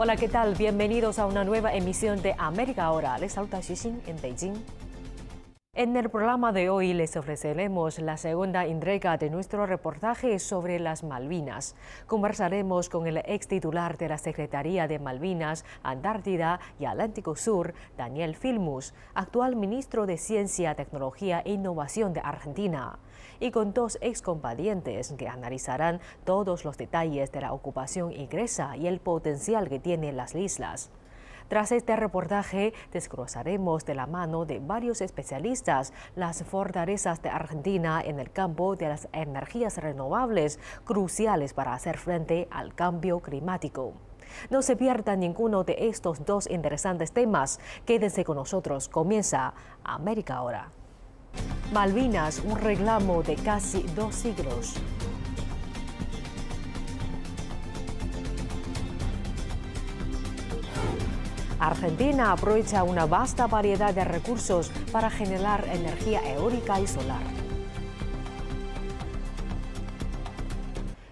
Hola, ¿qué tal? Bienvenidos a una nueva emisión de América Ahora. Les saluda Xixin en Beijing. En el programa de hoy les ofreceremos la segunda entrega de nuestro reportaje sobre las Malvinas. Conversaremos con el ex titular de la Secretaría de Malvinas, Antártida y Atlántico Sur, Daniel Filmus, actual ministro de Ciencia, Tecnología e Innovación de Argentina, y con dos excombatientes que analizarán todos los detalles de la ocupación inglesa y el potencial que tienen las islas. Tras este reportaje, desglosaremos de la mano de varios especialistas las fortalezas de Argentina en el campo de las energías renovables, cruciales para hacer frente al cambio climático. No se pierdan ninguno de estos dos interesantes temas. Quédense con nosotros. Comienza América Ahora. Malvinas, un reclamo de casi 2 siglos. Argentina aprovecha una vasta variedad de recursos para generar energía eólica y solar.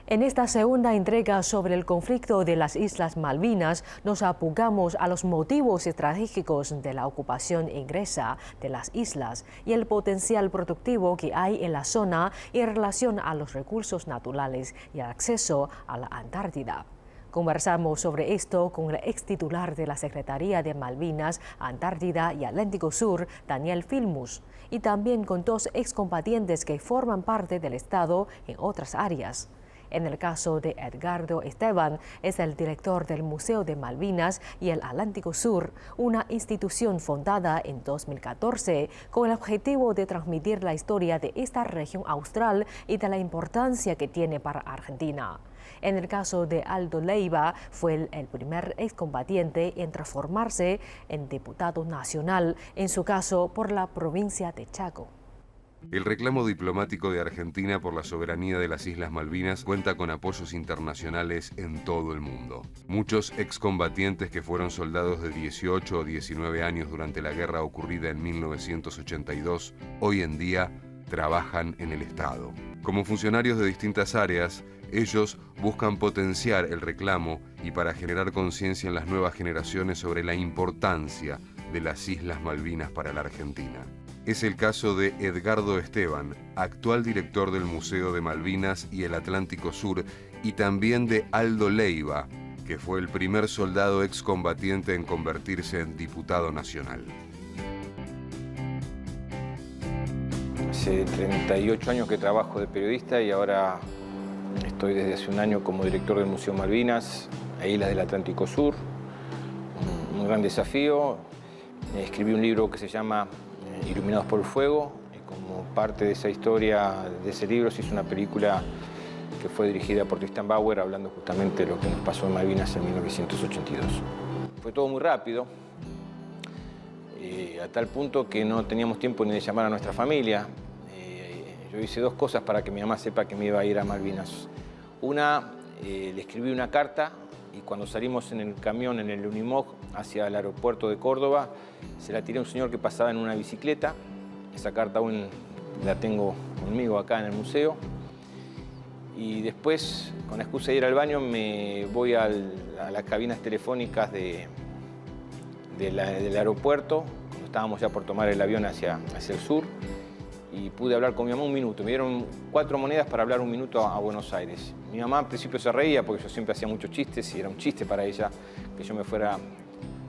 En esta segunda entrega sobre el conflicto de las Islas Malvinas, nos aplicamos a los motivos estratégicos de la ocupación inglesa de las islas y el potencial productivo que hay en la zona en relación a los recursos naturales y el acceso a la Antártida. Conversamos sobre esto con el ex titular de la Secretaría de Malvinas, Antártida y Atlántico Sur, Daniel Filmus, y también con dos excombatientes que forman parte del Estado en otras áreas. En el caso de Edgardo Esteban, es el director del Museo de Malvinas y el Atlántico Sur, una institución fundada en 2014 con el objetivo de transmitir la historia de esta región austral y de la importancia que tiene para Argentina. En el caso de Aldo Leiva, fue el primer excombatiente en transformarse en diputado nacional, en su caso por la provincia de Chaco. El reclamo diplomático de Argentina por la soberanía de las Islas Malvinas cuenta con apoyos internacionales en todo el mundo. Muchos excombatientes que fueron soldados de 18 o 19 años durante la guerra ocurrida en 1982, hoy en día trabajan en el Estado. Como funcionarios de distintas áreas, ellos buscan potenciar el reclamo y para generar conciencia en las nuevas generaciones sobre la importancia de las Islas Malvinas para la Argentina. Es el caso de Edgardo Esteban, actual director del Museo de Malvinas y el Atlántico Sur, y también de Aldo Leiva, que fue el primer soldado excombatiente en convertirse en diputado nacional. Hace 38 años que trabajo de periodista y ahora estoy desde hace un año como director del Museo Malvinas, a Islas del Atlántico Sur. Un gran desafío. Escribí un libro que se llama Iluminados por el Fuego, y como parte de esa historia, de ese libro, se hizo una película que fue dirigida por Tristan Bauer, hablando justamente de lo que nos pasó en Malvinas en 1982. Fue todo muy rápido, a tal punto que no teníamos tiempo ni de llamar a nuestra familia. Yo hice dos cosas para que mi mamá sepa que me iba a ir a Malvinas. Una, le escribí una carta, y cuando salimos en el camión, en el Unimog, hacia el aeropuerto de Córdoba, se la tiré a un señor que pasaba en una bicicleta. Esa carta aún la tengo conmigo acá en el museo. Y después, con la excusa de ir al baño, me voy a las cabinas telefónicas del aeropuerto, cuando estábamos ya por tomar el avión hacia el sur, y pude hablar con mi mamá un minuto. Me dieron 4 monedas para hablar un minuto a Buenos Aires. Mi mamá al principio se reía porque yo siempre hacía muchos chistes y era un chiste para ella que yo me fuera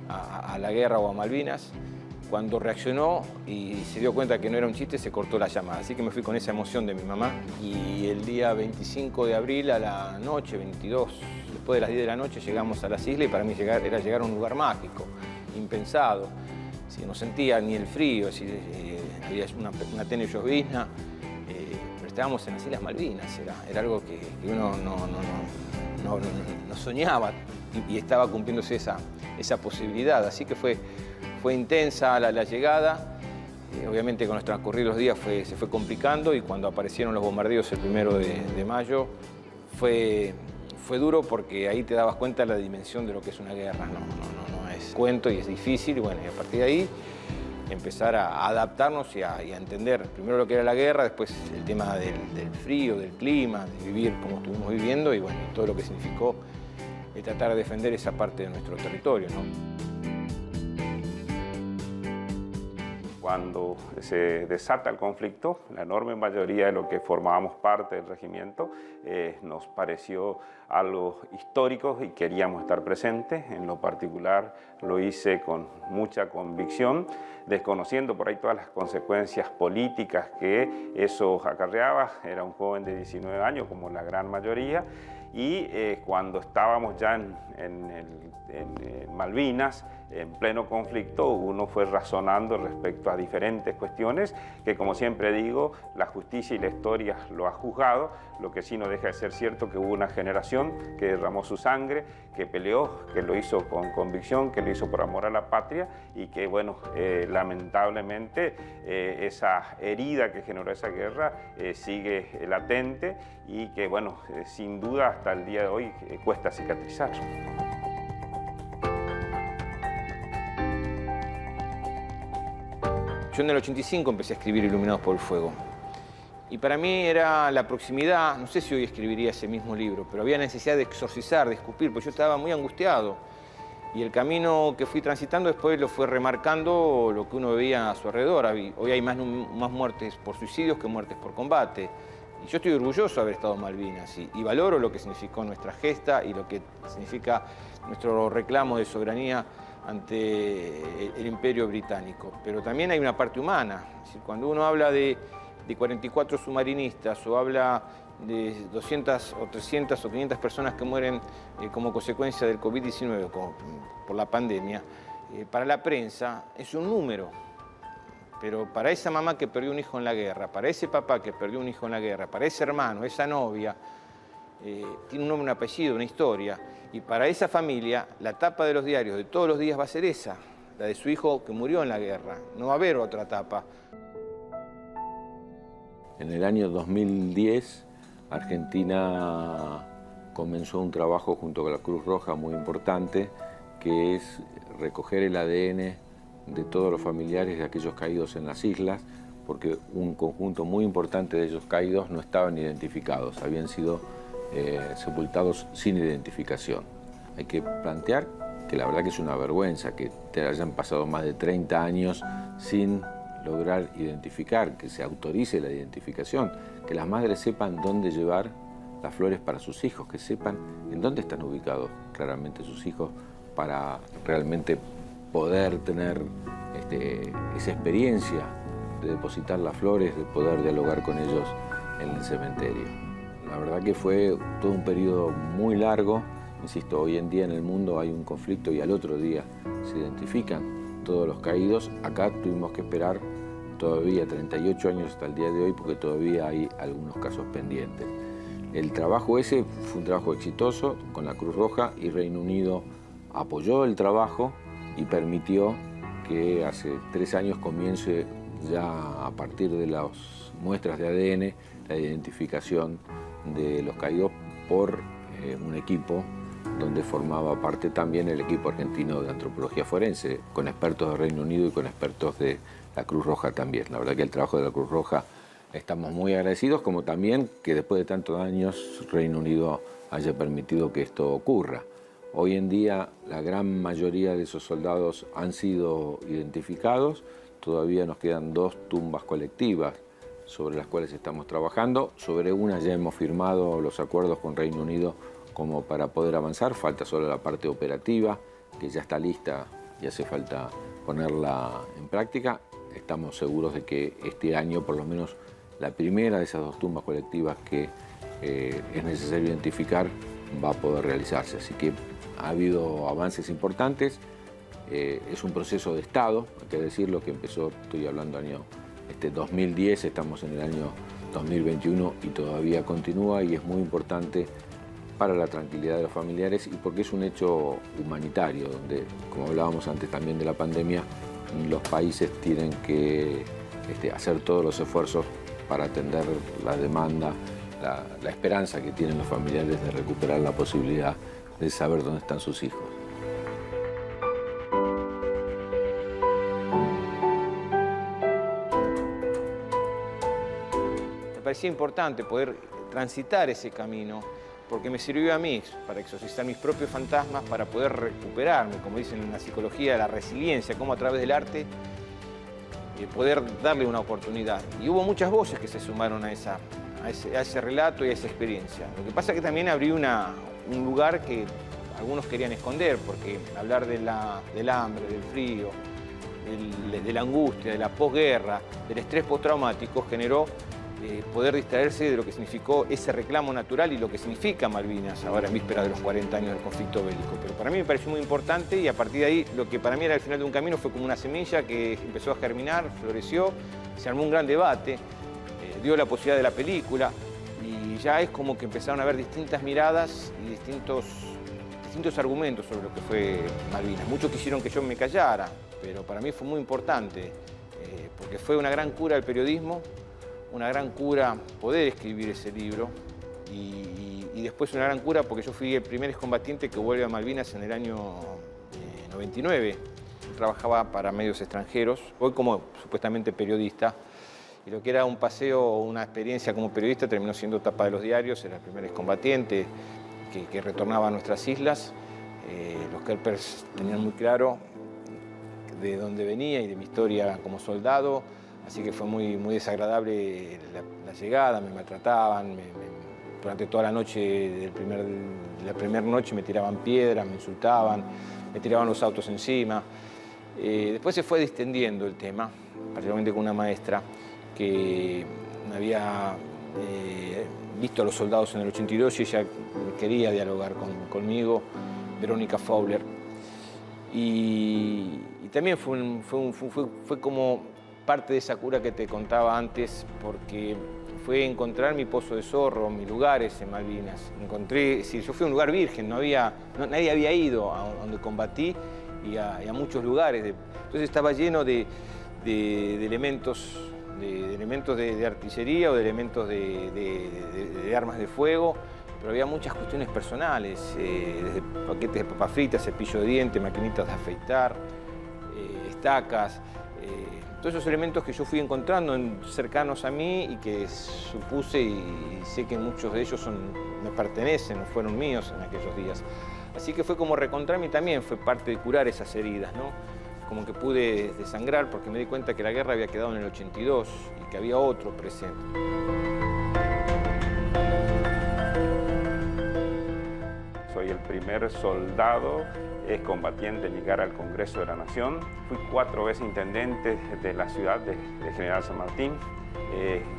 a la guerra o a Malvinas. Cuando reaccionó y se dio cuenta que no era un chiste, se cortó la llamada. Así que me fui con esa emoción de mi mamá. Y el día 25 de abril a la noche, 22, después de las 10 de la noche, llegamos a las islas y para mí era llegar a un lugar mágico, impensado. No sentía ni el frío, había una tenue llovizna, pero estábamos en las Islas Malvinas, era algo que uno no soñaba y estaba cumpliéndose esa posibilidad. Así que fue intensa la llegada. Obviamente con los transcurrir los días se fue complicando, y cuando aparecieron los bombardeos el 1 de mayo fue duro, porque ahí te dabas cuenta de la dimensión de lo que es una guerra. No es cuento y es difícil, y bueno, y a partir de ahí empezar a adaptarnos y a entender primero lo que era la guerra, después el tema del frío, del clima, de vivir como estuvimos viviendo, y bueno, todo lo que significó tratar de defender esa parte de nuestro territorio, ¿no? Cuando se desata el conflicto, la enorme mayoría de los que formábamos parte del regimiento nos pareció algo histórico y queríamos estar presentes. En lo particular lo hice con mucha convicción, desconociendo por ahí todas las consecuencias políticas que eso acarreaba. Era un joven de 19 años, como la gran mayoría, y cuando estábamos ya en Malvinas, en pleno conflicto, uno fue razonando respecto a diferentes cuestiones que, como siempre digo, la justicia y la historia lo ha juzgado. Lo que sí no deja de ser cierto que hubo una generación que derramó su sangre, que peleó, que lo hizo con convicción, que lo hizo por amor a la patria y que, bueno, lamentablemente esa herida que generó esa guerra sigue latente y que, bueno, sin duda hasta el día de hoy cuesta cicatrizar. Yo en el 85 empecé a escribir Iluminados por el Fuego. Y para mí era la proximidad, no sé si hoy escribiría ese mismo libro, pero había necesidad de exorcizar, de escupir, porque yo estaba muy angustiado. Y el camino que fui transitando después lo fue remarcando lo que uno veía a su alrededor. Hoy hay más muertes por suicidios que muertes por combate. Y yo estoy orgulloso de haber estado en Malvinas y valoro lo que significó nuestra gesta y lo que significa nuestro reclamo de soberanía ante el Imperio Británico. Pero también hay una parte humana. Es decir, cuando uno habla de 44 submarinistas o habla de 200 o 300 o 500 personas que mueren como consecuencia del COVID-19, por la pandemia, para la prensa es un número. Pero para esa mamá que perdió un hijo en la guerra, para ese papá que perdió un hijo en la guerra, para ese hermano, esa novia, tiene un nombre, un apellido, una historia. Y para esa familia, la tapa de los diarios de todos los días va a ser esa, la de su hijo que murió en la guerra. No va a haber otra tapa. En el año 2010, Argentina comenzó un trabajo junto con la Cruz Roja muy importante, que es recoger el ADN de todos los familiares de aquellos caídos en las islas, porque un conjunto muy importante de ellos caídos no estaban identificados, habían sido sepultados sin identificación. Hay que plantear que la verdad que es una vergüenza que te hayan pasado más de 30 años sin lograr identificar, que se autorice la identificación, que las madres sepan dónde llevar las flores para sus hijos, que sepan en dónde están ubicados claramente sus hijos para realmente poder tener esa experiencia de depositar las flores, de poder dialogar con ellos en el cementerio. La verdad que fue todo un periodo muy largo. Insisto, hoy en día en el mundo hay un conflicto y al otro día se identifican todos los caídos. Acá tuvimos que esperar todavía 38 años hasta el día de hoy porque todavía hay algunos casos pendientes. El trabajo ese fue un trabajo exitoso con la Cruz Roja y Reino Unido apoyó el trabajo y permitió que hace 3 años comience ya a partir de las muestras de ADN la identificación de los caídos por un equipo donde formaba parte también el equipo argentino de antropología forense, con expertos de Reino Unido y con expertos de la Cruz Roja también. La verdad que el trabajo de la Cruz Roja estamos muy agradecidos, como también que después de tantos años Reino Unido haya permitido que esto ocurra. Hoy en día la gran mayoría de esos soldados han sido identificados, todavía nos quedan 2 tumbas colectivas sobre las cuales estamos trabajando. Sobre una ya hemos firmado los acuerdos con Reino Unido como para poder avanzar, falta solo la parte operativa, que ya está lista y hace falta ponerla en práctica. Estamos seguros de que este año, por lo menos, la primera de esas 2 tumbas colectivas que es necesario identificar va a poder realizarse. Así que ha habido avances importantes, es un proceso de Estado, hay que decirlo, que empezó, estoy hablando año 2010, estamos en el año 2021 y todavía continúa y es muy importante para la tranquilidad de los familiares y porque es un hecho humanitario, donde, como hablábamos antes también de la pandemia, los países tienen que hacer todos los esfuerzos para atender la demanda, la esperanza que tienen los familiares de recuperar la posibilidad de saber dónde están sus hijos. Me parecía importante poder transitar ese camino porque me sirvió a mí para exorcizar mis propios fantasmas, para poder recuperarme, como dicen en la psicología, la resiliencia, cómo a través del arte poder darle una oportunidad. Y hubo muchas voces que se sumaron a ese relato y a esa experiencia. Lo que pasa es que también abrí un lugar que algunos querían esconder, porque hablar del hambre, del frío, de la angustia, de la posguerra, del estrés postraumático, generó poder distraerse de lo que significó ese reclamo natural y lo que significa Malvinas ahora en vísperas de los 40 años del conflicto bélico. Pero para mí me pareció muy importante y a partir de ahí lo que para mí era el final de un camino fue como una semilla que empezó a germinar, floreció, se armó un gran debate, dio la posibilidad de la película y ya es como que empezaron a haber distintas miradas y distintos argumentos sobre lo que fue Malvinas. Muchos quisieron que yo me callara, pero para mí fue muy importante porque fue una gran cura del periodismo, una gran cura poder escribir ese libro y después una gran cura porque yo fui el primer excombatiente que vuelve a Malvinas en el año 99. Trabajaba para medios extranjeros, hoy como supuestamente periodista, y lo que era un paseo o una experiencia como periodista terminó siendo tapa de los diarios. Era el primer excombatiente que retornaba a nuestras islas. Los Kerpers tenían muy claro de dónde venía y de mi historia como soldado. Así que fue muy desagradable la llegada, me maltrataban, durante toda la noche, de la primera noche me tiraban piedras, me insultaban, me tiraban los autos encima. Después se fue distendiendo el tema, particularmente con una maestra que me había visto a los soldados en el 82 y ella quería dialogar conmigo, Verónica Fowler. Y también fue como parte de esa cura que te contaba antes, porque fue encontrar mi pozo de zorro, mis lugares en Malvinas. Yo fui a un lugar virgen, nadie había ido a donde combatí y a muchos lugares. Entonces estaba lleno de elementos de artillería o de elementos de armas de fuego, pero había muchas cuestiones personales, desde paquetes de papas fritas, cepillo de dientes, maquinitas de afeitar, estacas. Todos esos elementos que yo fui encontrando cercanos a mí y que supuse y sé que muchos de ellos me pertenecen, fueron míos en aquellos días. Así que fue como reencontrarme y también fue parte de curar esas heridas, ¿no? Como que pude desangrar porque me di cuenta que la guerra había quedado en el 82 y que había otro presente. Soy el primer soldado excombatiente en llegar al Congreso de la Nación. Fui 4 veces intendente de la ciudad de General San Martín.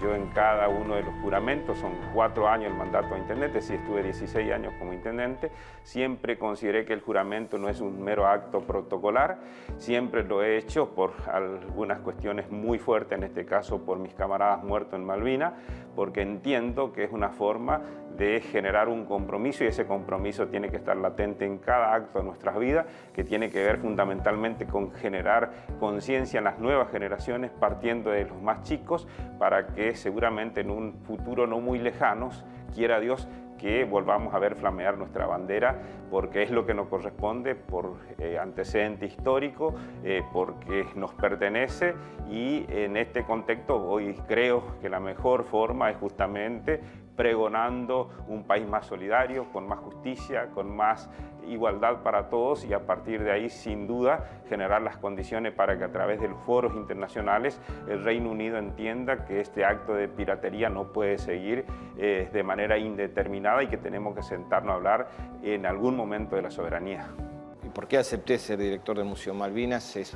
Yo en cada uno de los juramentos, son 4 años el mandato de intendente, sí estuve 16 años como intendente, siempre consideré que el juramento no es un mero acto protocolar, siempre lo he hecho por algunas cuestiones muy fuertes, en este caso por mis camaradas muertos en Malvinas, porque entiendo que es una forma de generar un compromiso y ese compromiso tiene que estar latente en cada acto de nuestras vidas, que tiene que ver fundamentalmente con generar conciencia en las nuevas generaciones, partiendo de los más chicos, para que seguramente en un futuro no muy lejano, quiera Dios, que volvamos a ver flamear nuestra bandera, porque es lo que nos corresponde por antecedente histórico, porque nos pertenece y en este contexto hoy creo que la mejor forma es justamente pregonando un país más solidario, con más justicia, con más igualdad para todos y a partir de ahí, sin duda, generar las condiciones para que a través de los foros internacionales el Reino Unido entienda que este acto de piratería no puede seguir de manera indeterminada y que tenemos que sentarnos a hablar en algún momento de la soberanía. ¿Y por qué acepté ser director del Museo Malvinas? Es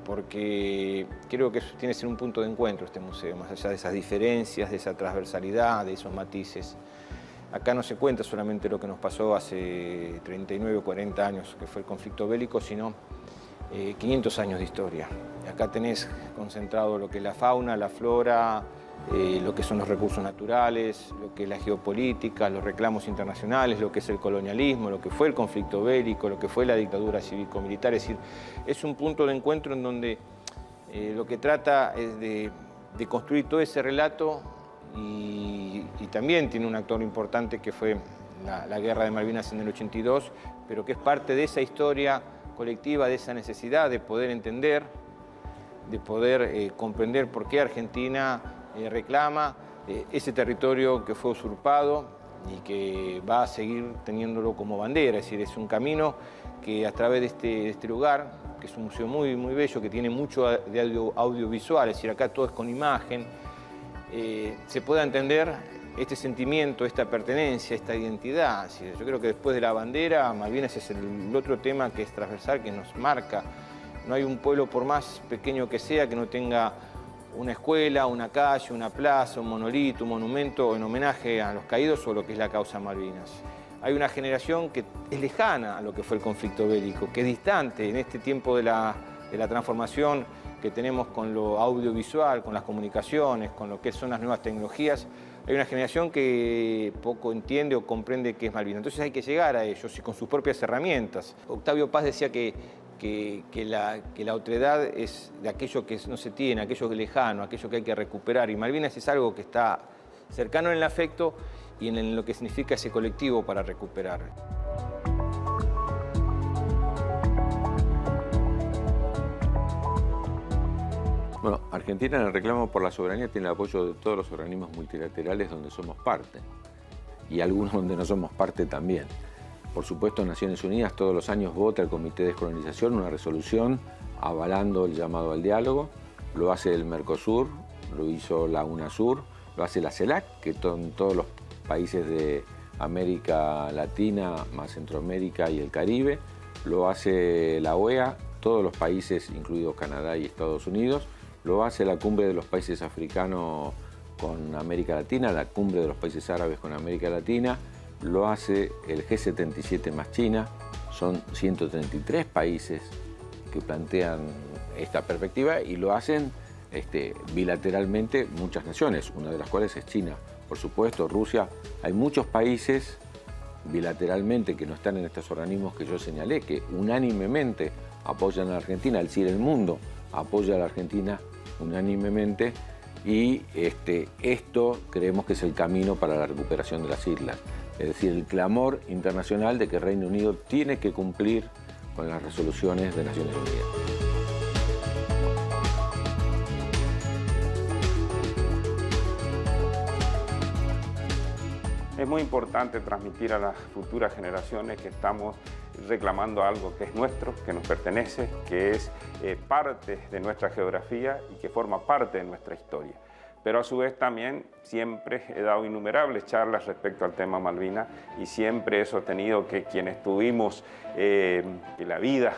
porque creo que tiene que ser un punto de encuentro este museo, más allá de esas diferencias, de esa transversalidad, de esos matices. Acá no se cuenta solamente lo que nos pasó hace 39 o 40 años, que fue el conflicto bélico, sino 500 años de historia. Acá tenés concentrado lo que es la fauna, la flora, lo que son los recursos naturales, lo que es la geopolítica, los reclamos internacionales, lo que es el colonialismo, lo que fue el conflicto bélico, lo que fue la dictadura cívico-militar. Es decir, es un punto de encuentro en donde lo que trata es de construir todo ese relato y también tiene un actor importante que fue la guerra de Malvinas en el 82, pero que es parte de esa historia colectiva, de esa necesidad de poder entender, de poder comprender por qué Argentina reclama ese territorio que fue usurpado y que va a seguir teniéndolo como bandera. Es decir, es un camino que a través de este lugar, que es un museo muy, muy bello, que tiene mucho de audiovisual, es decir, acá todo es con imagen, se pueda entender este sentimiento, esta pertenencia, esta identidad. Yo creo que después de la bandera, Malvinas es el otro tema que es transversal, que nos marca. No hay un pueblo, por más pequeño que sea, que no tenga una escuela, una calle, una plaza, un monolito, un monumento en homenaje a los caídos o lo que es la causa Malvinas. Hay una generación que es lejana a lo que fue el conflicto bélico, que es distante en este tiempo de la transformación que tenemos con lo audiovisual, con las comunicaciones, con lo que son las nuevas tecnologías. Hay una generación que poco entiende o comprende qué es Malvinas. Entonces hay que llegar a ellos y con sus propias herramientas. Octavio Paz decía que la otredad es de aquello que no se tiene, aquello que es lejano, aquello que hay que recuperar. Y Malvinas es algo que está cercano en el afecto y en lo que significa ese colectivo para recuperar. Bueno, Argentina en el reclamo por la soberanía tiene el apoyo de todos los organismos multilaterales donde somos parte y algunos donde no somos parte también. Por supuesto, Naciones Unidas todos los años vota el Comité de Descolonización una resolución avalando el llamado al diálogo. Lo hace el Mercosur, lo hizo la UNASUR, lo hace la CELAC, que son todos los países de América Latina, más Centroamérica y el Caribe. Lo hace la OEA, todos los países, incluidos Canadá y Estados Unidos. Lo hace la Cumbre de los Países Africanos con América Latina, la Cumbre de los Países Árabes con América Latina. Lo hace el G77 más China. Son 133 países que plantean esta perspectiva y lo hacen bilateralmente muchas naciones, una de las cuales es China. Por supuesto, Rusia. Hay muchos países bilateralmente que no están en estos organismos que yo señalé, que unánimemente apoyan a la Argentina, es decir, el mundo apoya a la Argentina unánimemente y esto creemos que es el camino para la recuperación de las islas. Es decir, el clamor internacional de que Reino Unido tiene que cumplir con las resoluciones de Naciones Unidas. Es muy importante transmitir a las futuras generaciones que estamos reclamando algo que es nuestro, que nos pertenece, que es parte de nuestra geografía y que forma parte de nuestra historia. Pero a su vez también siempre he dado innumerables charlas respecto al tema Malvinas y siempre he sostenido que quienes tuvimos que la vida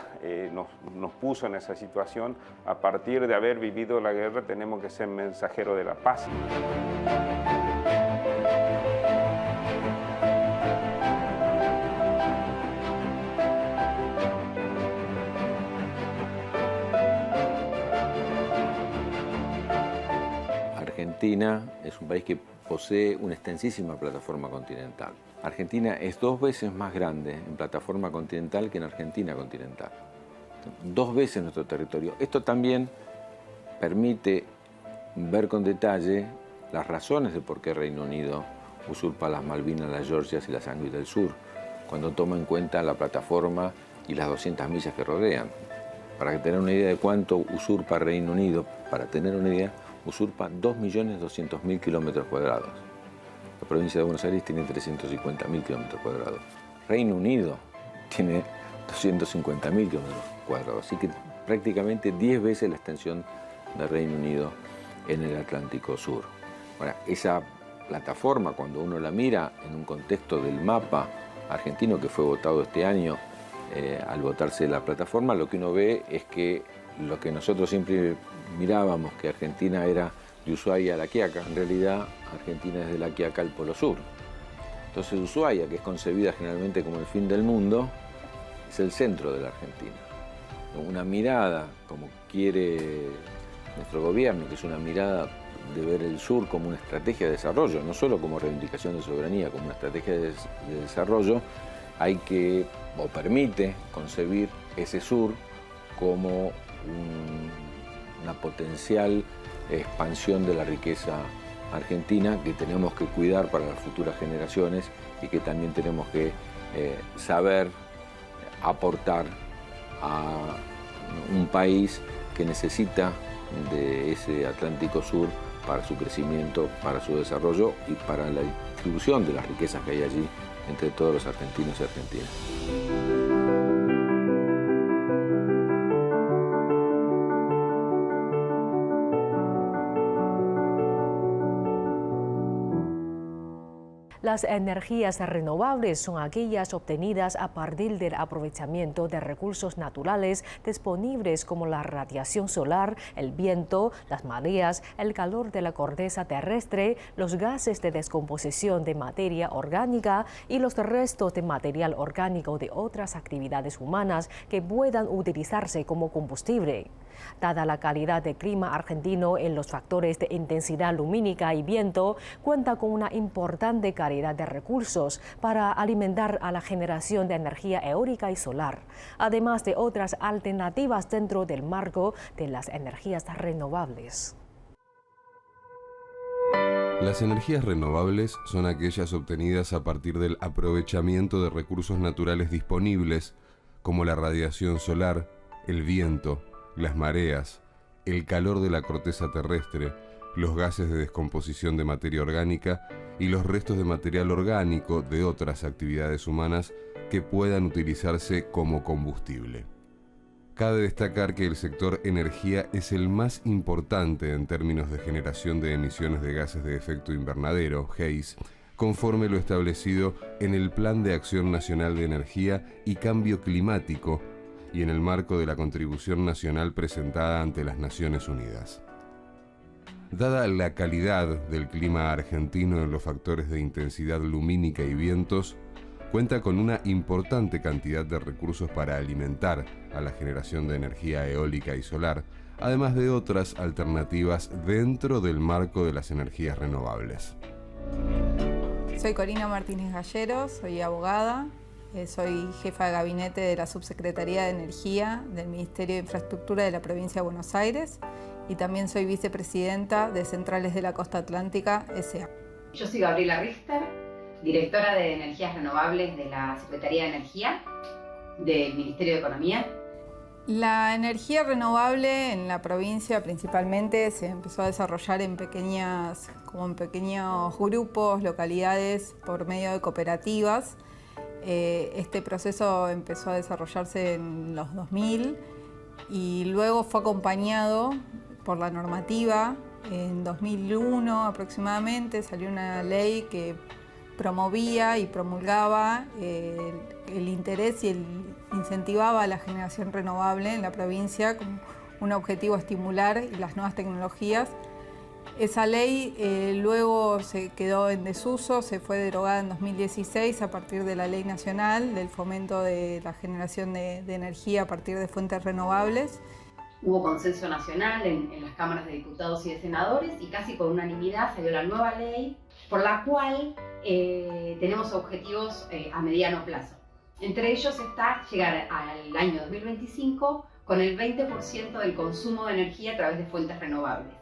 nos puso en esa situación, a partir de haber vivido la guerra tenemos que ser mensajeros de la paz. Argentina es un país que posee una extensísima plataforma continental. Argentina es 2 veces más grande en plataforma continental que en Argentina continental. 2 veces nuestro territorio. Esto también permite ver con detalle las razones de por qué Reino Unido usurpa las Malvinas, las Georgias y las Sandwich del Sur, cuando toma en cuenta la plataforma y las 200 millas que rodean. Para tener una idea de cuánto usurpa Reino Unido, para tener una idea, usurpa 2.200.000 kilómetros cuadrados. La provincia de Buenos Aires tiene 350.000 kilómetros cuadrados. Reino Unido tiene 250.000 kilómetros cuadrados. Así que prácticamente 10 veces la extensión de Reino Unido en el Atlántico Sur. Ahora, esa plataforma, cuando uno la mira en un contexto del mapa argentino que fue votado este año, al votarse la plataforma, lo que uno ve es que lo que nosotros siempre mirábamos, que Argentina era de Ushuaia a La Quiaca, en realidad Argentina es de La Quiaca al Polo Sur. Entonces Ushuaia, que es concebida generalmente como el fin del mundo, es el centro de la Argentina. Una mirada, como quiere nuestro gobierno, que es una mirada de ver el sur como una estrategia de desarrollo, no solo como reivindicación de soberanía, como una estrategia de desarrollo, hay que, o permite, concebir ese sur como una potencial expansión de la riqueza argentina que tenemos que cuidar para las futuras generaciones y que también tenemos que saber aportar a un país que necesita de ese Atlántico Sur para su crecimiento, para su desarrollo y para la distribución de las riquezas que hay allí entre todos los argentinos y argentinas. Las energías renovables son aquellas obtenidas a partir del aprovechamiento de recursos naturales disponibles como la radiación solar, el viento, las mareas, el calor de la corteza terrestre, los gases de descomposición de materia orgánica y los restos de material orgánico de otras actividades humanas que puedan utilizarse como combustible. Dada la calidad del clima argentino en los factores de intensidad lumínica y viento, cuenta con una importante calidad de recursos para alimentar a la generación de energía eólica y solar, además de otras alternativas dentro del marco de las energías renovables. Las energías renovables son aquellas obtenidas a partir del aprovechamiento de recursos naturales disponibles, como la radiación solar, el viento, las mareas, el calor de la corteza terrestre, los gases de descomposición de materia orgánica y los restos de material orgánico de otras actividades humanas que puedan utilizarse como combustible. Cabe destacar que el sector energía es el más importante en términos de generación de emisiones de gases de efecto invernadero, GEIS, conforme lo establecido en el Plan de Acción Nacional de Energía y Cambio Climático y en el marco de la contribución nacional presentada ante las Naciones Unidas. Dada la calidad del clima argentino en los factores de intensidad lumínica y vientos, cuenta con una importante cantidad de recursos para alimentar a la generación de energía eólica y solar, además de otras alternativas dentro del marco de las energías renovables. Soy Corina Martínez Gallero, soy abogada. Soy jefa de gabinete de la Subsecretaría de Energía del Ministerio de Infraestructura de la Provincia de Buenos Aires y también soy vicepresidenta de Centrales de la Costa Atlántica S.A. Yo soy Gabriela Richter, directora de Energías Renovables de la Secretaría de Energía del Ministerio de Economía. La energía renovable en la provincia principalmente se empezó a desarrollar en pequeños grupos, localidades, por medio de cooperativas. Este proceso empezó a desarrollarse en los 2000 y luego fue acompañado por la normativa. En 2001 aproximadamente salió una ley que promovía y promulgaba el interés y incentivaba la generación renovable en la provincia como un objetivo a estimular las nuevas tecnologías. Esa ley luego se quedó en desuso, se fue derogada en 2016 a partir de la Ley Nacional del Fomento de la Generación de Energía a partir de fuentes renovables. Hubo consenso nacional en las cámaras de diputados y de senadores y casi por unanimidad salió la nueva ley por la cual tenemos objetivos a mediano plazo. Entre ellos está llegar al año 2025 con el 20% del consumo de energía a través de fuentes renovables.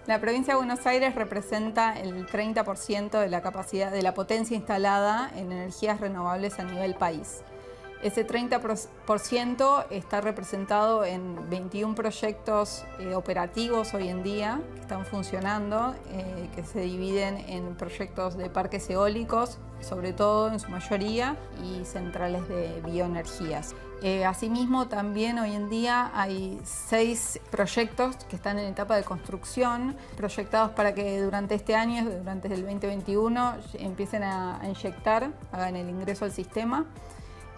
La provincia de Buenos Aires representa el 30% de la capacidad de la potencia instalada en energías renovables a nivel país. Ese 30% está representado en 21 proyectos operativos hoy en día que están funcionando, que se dividen en proyectos de parques eólicos, sobre todo en su mayoría, y centrales de bioenergías. Asimismo, también hoy en día hay 6 proyectos que están en etapa de construcción, proyectados para que durante este año, durante el 2021, empiecen a inyectar, hagan el ingreso al sistema.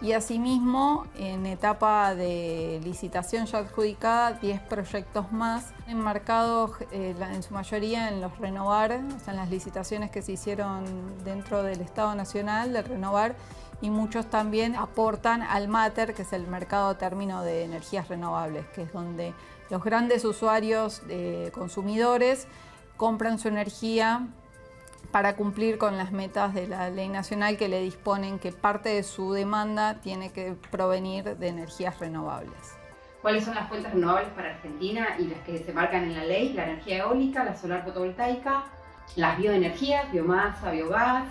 Y asimismo, en etapa de licitación ya adjudicada, 10 proyectos más, enmarcados en su mayoría en los Renovar, o sea, en las licitaciones que se hicieron dentro del Estado Nacional de Renovar, y muchos también aportan al MATER, que es el mercado término de energías renovables, que es donde los grandes usuarios consumidores compran su energía para cumplir con las metas de la ley nacional que le disponen que parte de su demanda tiene que provenir de energías renovables. ¿Cuáles son las fuentes renovables para Argentina y las que se marcan en la ley? La energía eólica, la solar fotovoltaica, las bioenergías, biomasa, biogás,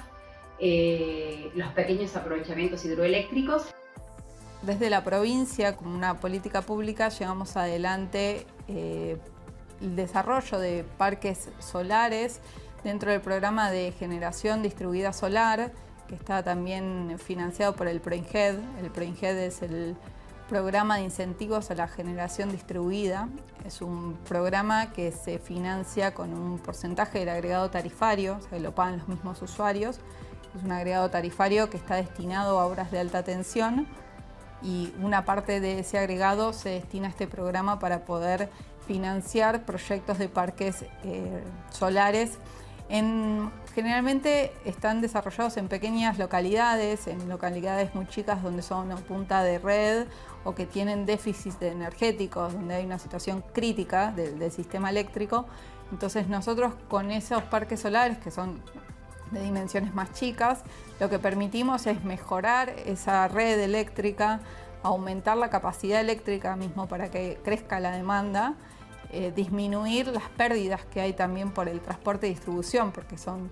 los pequeños aprovechamientos hidroeléctricos. Desde la provincia, como una política pública, llevamos adelante el desarrollo de parques solares dentro del programa de generación distribuida solar, que está también financiado por el PROINGED. El PROINGED es el Programa de Incentivos a la Generación Distribuida. Es un programa que se financia con un porcentaje del agregado tarifario, o sea, lo pagan los mismos usuarios. Es un agregado tarifario que está destinado a obras de alta tensión y una parte de ese agregado se destina a este programa para poder financiar proyectos de parques solares. Generalmente están desarrollados en pequeñas localidades, en localidades muy chicas donde son una punta de red o que tienen déficits energéticos, donde hay una situación crítica del sistema eléctrico. Entonces nosotros con esos parques solares, que son de dimensiones más chicas, lo que permitimos es mejorar esa red eléctrica, aumentar la capacidad eléctrica mismo para que crezca la demanda, disminuir las pérdidas que hay también por el transporte y distribución, porque son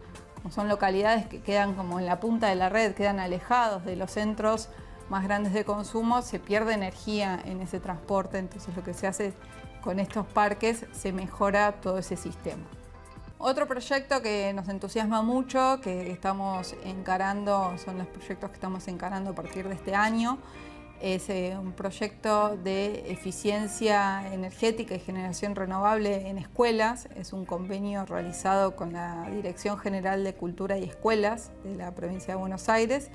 localidades que quedan como en la punta de la red, quedan alejados de los centros más grandes de consumo, se pierde energía en ese transporte. Entonces lo que se hace con estos parques, se mejora todo ese sistema. Otro proyecto que nos entusiasma mucho, que estamos encarando, son los proyectos que estamos encarando a partir de este año, es un proyecto de eficiencia energética y generación renovable en escuelas. Es un convenio realizado con la Dirección General de Cultura y Escuelas de la provincia de Buenos Aires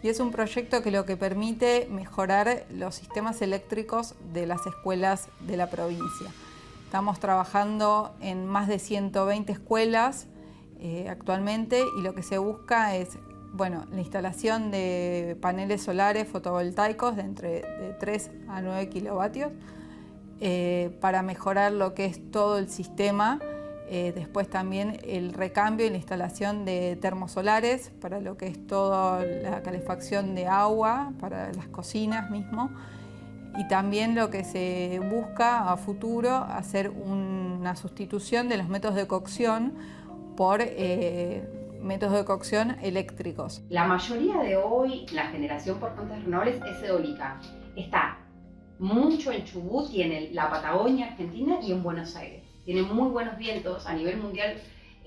y es un proyecto que lo que permite mejorar los sistemas eléctricos de las escuelas de la provincia. Estamos trabajando en más de 120 escuelas actualmente y lo que se busca es la instalación de paneles solares fotovoltaicos de 3 a 9 kilovatios para mejorar lo que es todo el sistema. Después también el recambio y la instalación de termosolares para lo que es toda la calefacción de agua, para las cocinas mismo. Y también lo que se busca a futuro, hacer una sustitución de los métodos de cocción por métodos de cocción eléctricos. La mayoría de hoy, la generación por fuentes renovables es eólica. Está mucho en Chubut y en la Patagonia Argentina y en Buenos Aires. Tiene muy buenos vientos, a nivel mundial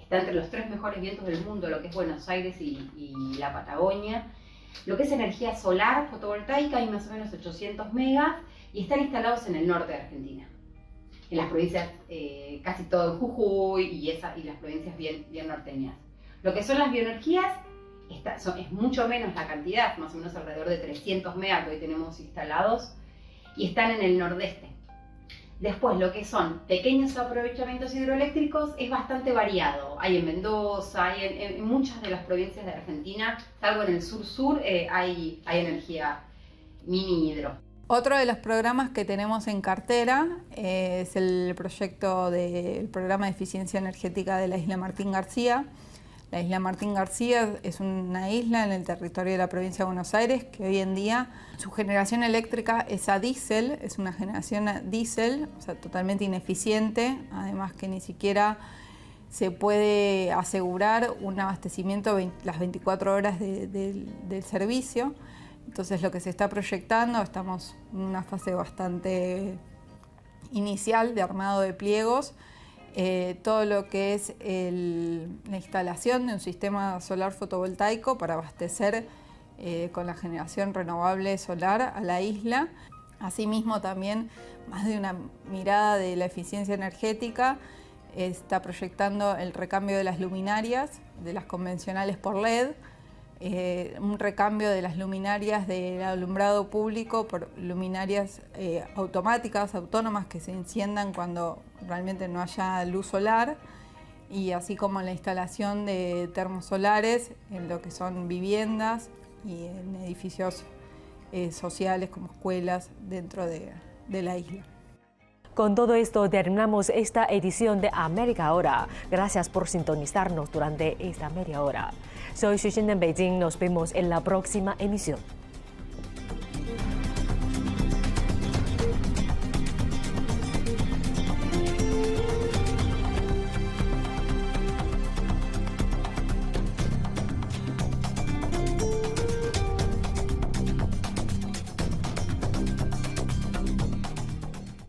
está entre los 3 mejores vientos del mundo, lo que es Buenos Aires y la Patagonia. Lo que es energía solar fotovoltaica hay más o menos 800 megas y están instalados en el norte de Argentina. En las provincias, casi todo en Jujuy y las provincias bien norteñas. Lo que son las bioenergías, es mucho menos la cantidad, más o menos alrededor de 300 megas que hoy tenemos instalados y están en el nordeste. Después, lo que son pequeños aprovechamientos hidroeléctricos es bastante variado. Hay en Mendoza, hay en muchas de las provincias de Argentina, salvo en el sur-sur, hay energía mini hidro. Otro de los programas que tenemos en cartera es el programa de eficiencia energética de la isla Martín García. La isla Martín García es una isla en el territorio de la provincia de Buenos Aires que hoy en día su generación eléctrica es a diésel, es una generación a diésel, o sea, totalmente ineficiente, además que ni siquiera se puede asegurar un abastecimiento las 24 horas del servicio. Entonces lo que se está proyectando, estamos en una fase bastante inicial de armado de pliegos, todo lo que es la instalación de un sistema solar fotovoltaico para abastecer con la generación renovable solar a la isla. Asimismo también, más de una mirada de la eficiencia energética, está proyectando el recambio de las luminarias, de las convencionales por LED, un recambio de las luminarias del alumbrado público por luminarias automáticas, autónomas, que se enciendan cuando realmente no haya luz solar, y así como la instalación de termosolares en lo que son viviendas y en edificios sociales como escuelas dentro de la isla. Con todo esto terminamos esta edición de América Ahora. Gracias por sintonizarnos durante esta media hora. Soy Xuxin en Beijing. Nos vemos en la próxima emisión.